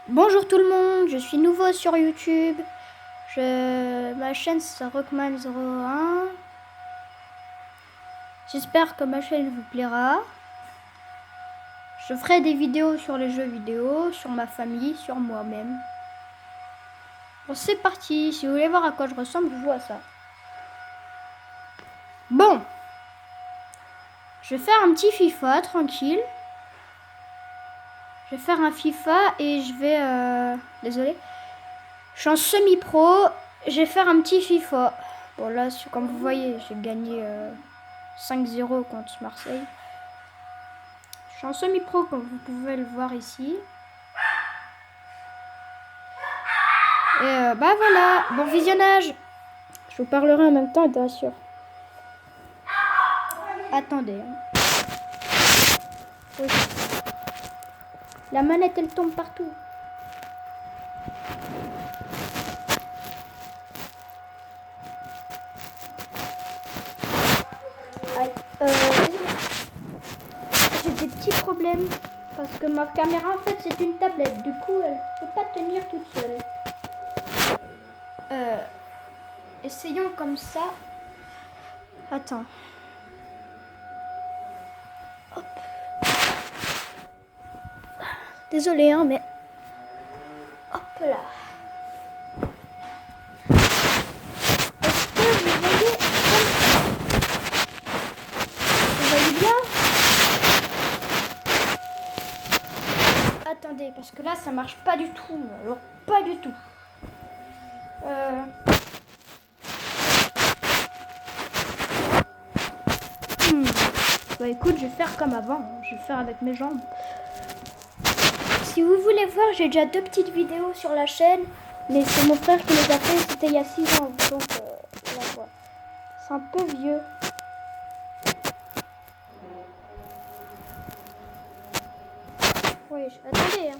Bonjour tout le monde, je suis nouveau sur YouTube. Ma chaîne c'est Rockman01. J'espère que ma chaîne vous plaira. Je ferai des vidéos sur les jeux vidéo, sur ma famille, sur moi-même. Bon, c'est parti. Si vous voulez voir à quoi je ressemble, je joue à ça. Bon, je vais faire un petit FIFA tranquille. Je vais faire un FIFA et je vais... Désolé. Je suis en semi-pro. Je vais faire un petit FIFA. Bon là, comme vous voyez, j'ai gagné 5-0 contre Marseille. Je suis en semi-pro comme vous pouvez le voir ici. Et bah voilà, bon visionnage. Je vous parlerai en même temps, bien sûr. Attendez. Oui. La manette elle tombe partout. Aïe. J'ai des petits problèmes parce que ma caméra en fait c'est une tablette. Du coup elle peut pas tenir toute seule. Essayons comme ça. Attends. Hop. Désolé hein mais. Hop là. Attendez, parce que là, ça marche pas du tout. Alors, pas du tout. Bah écoute, je vais faire comme avant. Je vais faire avec mes jambes. Si vous voulez voir, j'ai déjà 2 petites vidéos sur la chaîne. Mais c'est mon frère qui les a fait. C'était il y a 6 ans. Donc, voilà. C'est un peu vieux. Oui, attendez. Hein.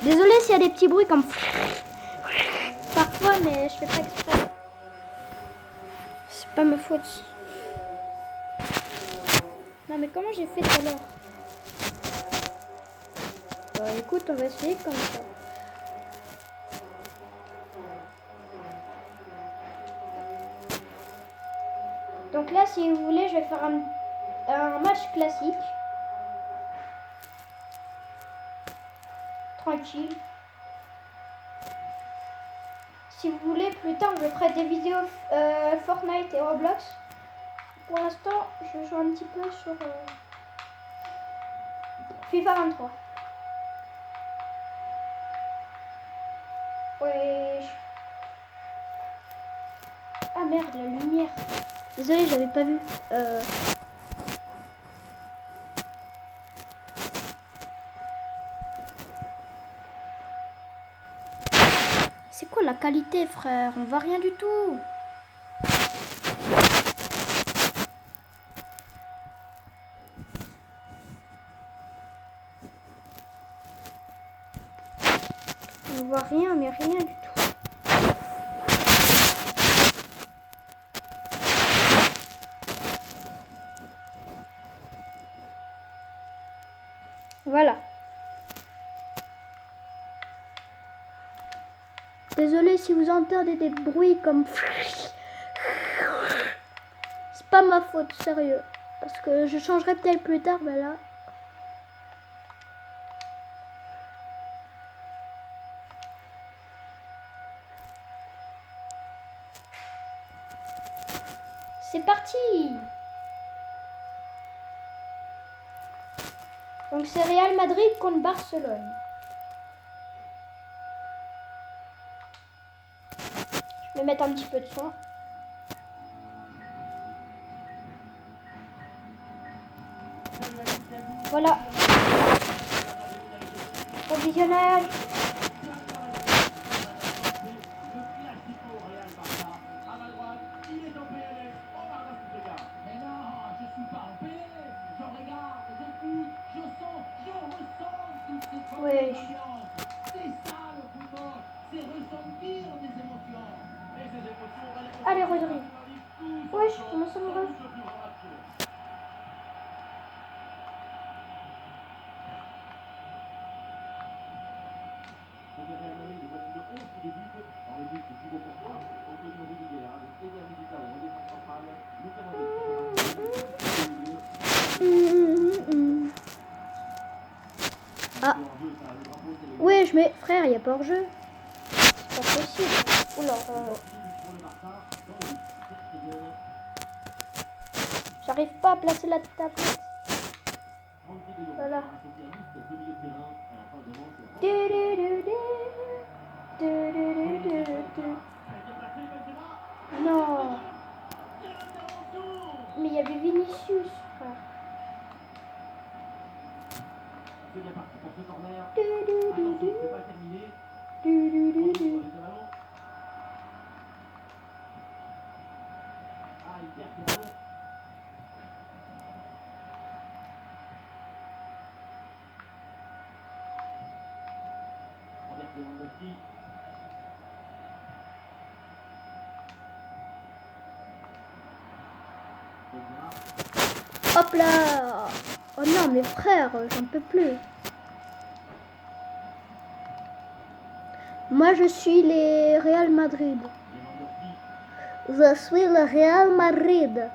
Désolée s'il y a des petits bruits comme... Parfois, mais je fais pas exprès. C'est pas ma faute. Non, mais comment j'ai fait tout à l'heure? Bah écoute, on va essayer comme ça. Donc là, si vous voulez, je vais faire un match classique. Tranquille. Si vous voulez, plus tard, je ferai des vidéos Fortnite et Roblox. Pour l'instant, je joue un petit peu sur FIFA 23. Ouais. Ah merde, la lumière. Désolé, j'avais pas vu. C'est quoi la qualité, frère? On voit rien du tout. On voit rien, mais rien du tout. Voilà. Désolé si vous entendez des bruits comme... C'est pas ma faute, sérieux. Parce que je changerai peut-être plus tard, mais là... C'est parti! Donc c'est Real Madrid contre Barcelone. Je vais mettre un petit peu de son. Voilà. Bon visionnage. Ouais. Allez, Rodri. Wesh, comment ça me va? Ah. Ouais, je mets... Frère, il n'y a pas hors-jeu. C'est pas possible. Oula. J'arrive pas à placer la tablette. Voilà. Non. Mais il y avait Vinicius, frère. Hop là. Oh non, mais frère, j'en peux plus. Moi, je suis les Real Madrid. Je suis le Real Madrid.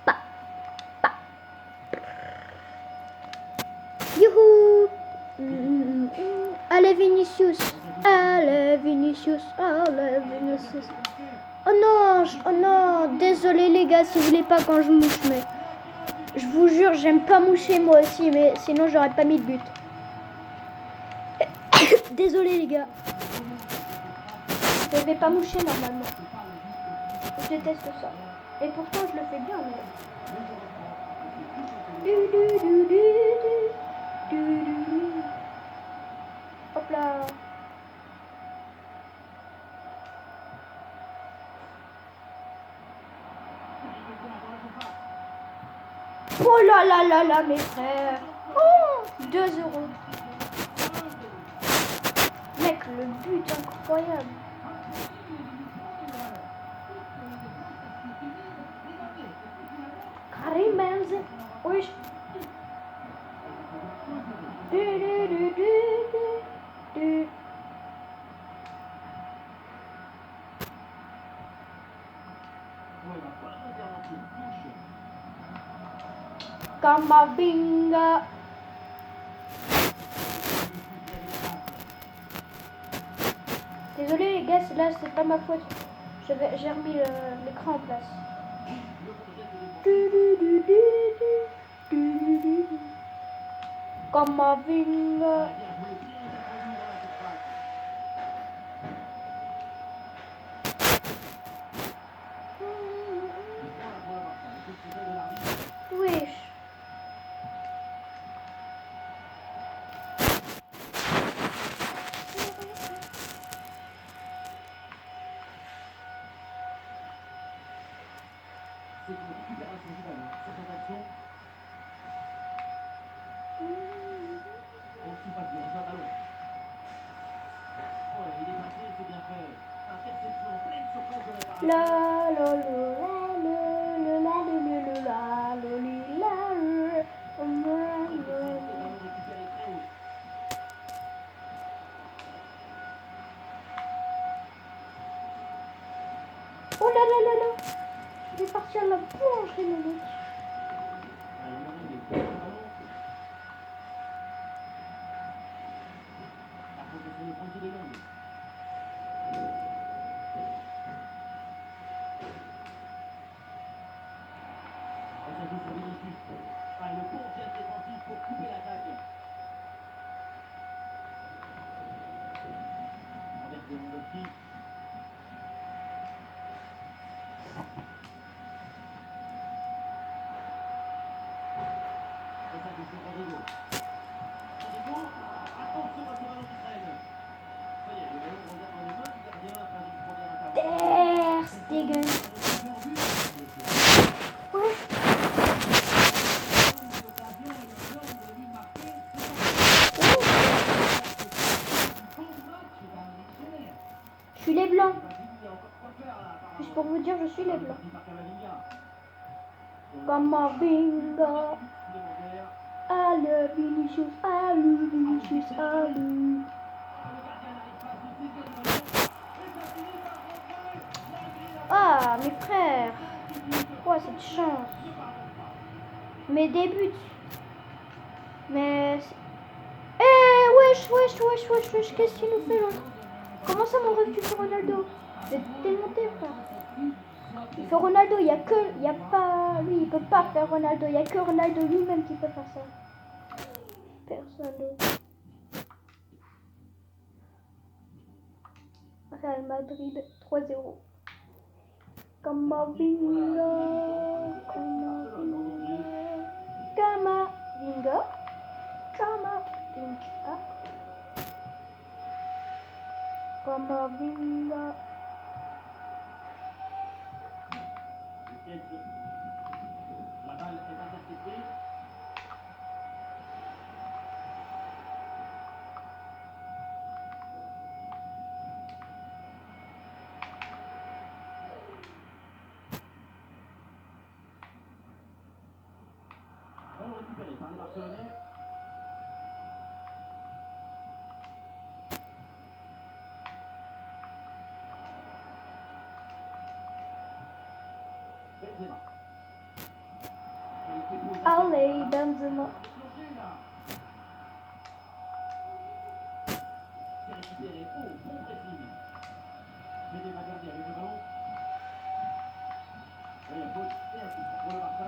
Pa, pa. Youhou. Allez, Vinicius. Allez, Vinicius. Allez, Vinicius. Oh non, désolé les gars si vous voulez pas quand je mouche, mais je vous jure, j'aime pas moucher moi aussi, mais sinon j'aurais pas mis de but. Désolé les gars. Je vais pas moucher normalement. Je déteste ça. Et pourtant je le fais bien, mais... Hop là. Oh là là là là, mes frères. Oh, 2 €. Mec, le but incroyable. Karim Benzema. Oui. Kamavinga. Désolé les gars, là c'est pas ma faute. J'ai remis l'écran en place. Kamavinga. Wesh. La la la la la la oh là là là là. Je vais partir à la boulangerie le mec. Ter Stegen. Ouais. Je suis les blancs. Juste pour vous dire, je suis les blancs. Kamavinga. Allez, Vinicius. Allez, Vinicius. Allez. là, mes frères. Quoi cette chance? Mais des buts. Mais... wesh, qu'est-ce qu'il nous fait l'autre? Comment ça mon rêve tu fais Ronaldo? T'es monté frère. Il fait Ronaldo, il y a pas... Lui il peut pas faire Ronaldo, il y a que Ronaldo lui-même qui peut faire ça. Personne d'autre. Real Madrid 3-0. Camavinga. La balle est interceptée. Ballon récupéré par les Barcelonais. Benzema. Allez, Benzema. C'est récupéré. Oh, bon pressing. Fede Valverde avec le ballon. Et il faut et un coup pour le Barça.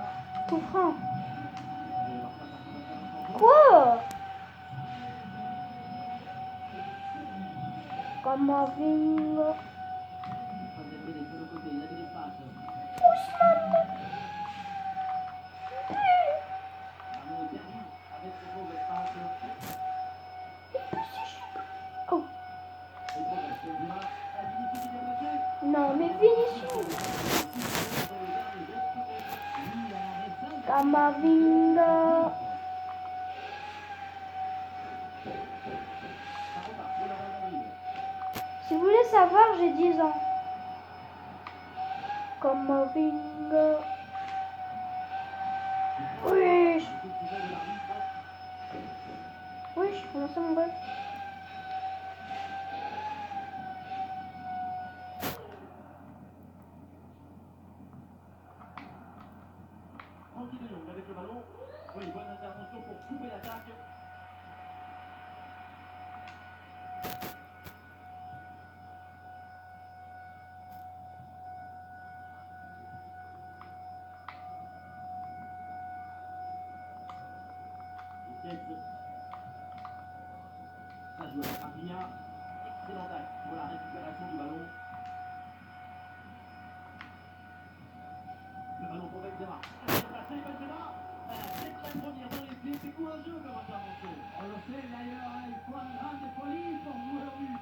Tout franc. Et le Barça part sur un changement. Quoi? Camavinga. Van der Bellen sur le côté, il a de l'espace. Ballon est perdu avec ce beau espace. Oh. Et il progresse. Benzema. La Vinicius qui est placé. Non, mais Vinicius. Camavinga. Si vous voulez savoir, j'ai 10 ans. Camavinga. Wesh. Wesh, comment ça mon rêve? Francky de Jong avec le ballon. Oui, bonne intervention pour couper l'attaque. Ça joue avec Rafinha. Excellent acte pour la récupération du ballon. Le ballon pour Benzema. Déplacé Benzema. C'est très première dans les pieds. C'est courageux comme intervention. On le sait d'ailleurs, il faut un grain de folie pour jouer au but.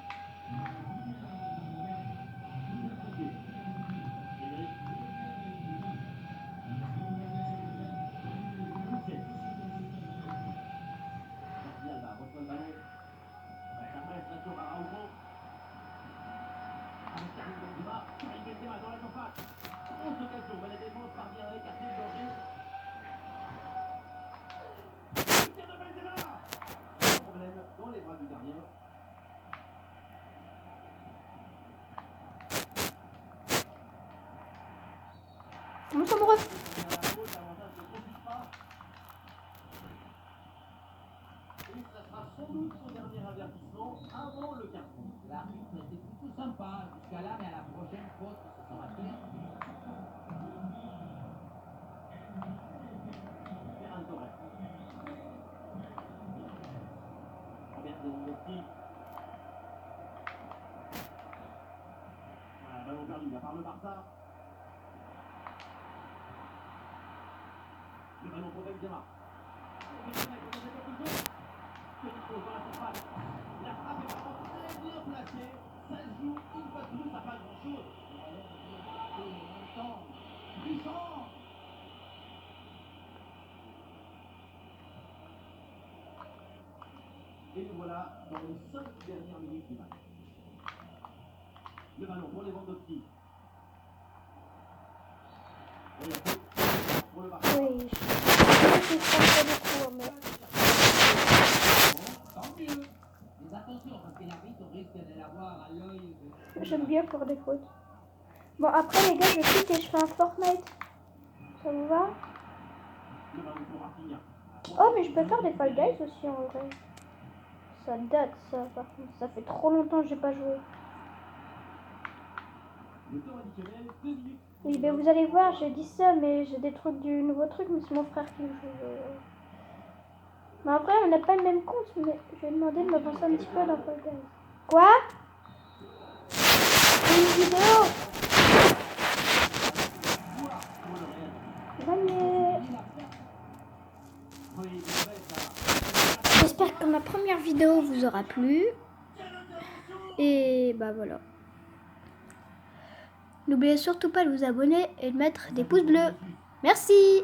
Dans les bras du gardien. Comment ça mon rêve? Et ça sera sans doute son dernier avertissement avant le carton. L'arbitre était plutôt sympa jusqu'à là, mais à la prochaine faute, ça sera clair. Ferran Torres. Robert Lewandowski. Voilà, ballon perdu là par le Barça. Le ballon pour Benzema. Petite pause dans la surface. La frappe est vraiment très bien placée. Ça se joue une fois de plus, ça pas grand chose. Puissant. Et nous voilà dans les 5 dernières minutes du match. Le ballon pour Lewandowski. Et la faute pour le Barça. Oui, je sais beaucoup, mais... Tant mieux. Mais attention, parce que l'arbitre risque de l'avoir à l'œil. J'aime bien faire des fautes. Bon, après, les gars, je quitte et je fais un Fortnite. Ça vous va? Oh, mais je peux faire des Fall Guys aussi, en vrai. Ça date, ça, par contre. Ça fait trop longtemps que j'ai pas joué. Oui, mais vous allez voir, j'ai dit ça, mais j'ai des trucs du nouveau truc, mais c'est mon frère qui joue. Mais après, on n'a pas le même compte, mais je vais demander de m'avancer un petit peu dans Fall Guys. Quoi? C'est une vidéo. Gagné. J'espère que ma première vidéo vous aura plu. Et bah voilà. N'oubliez surtout pas de vous abonner et de mettre des pouces bleus. Merci.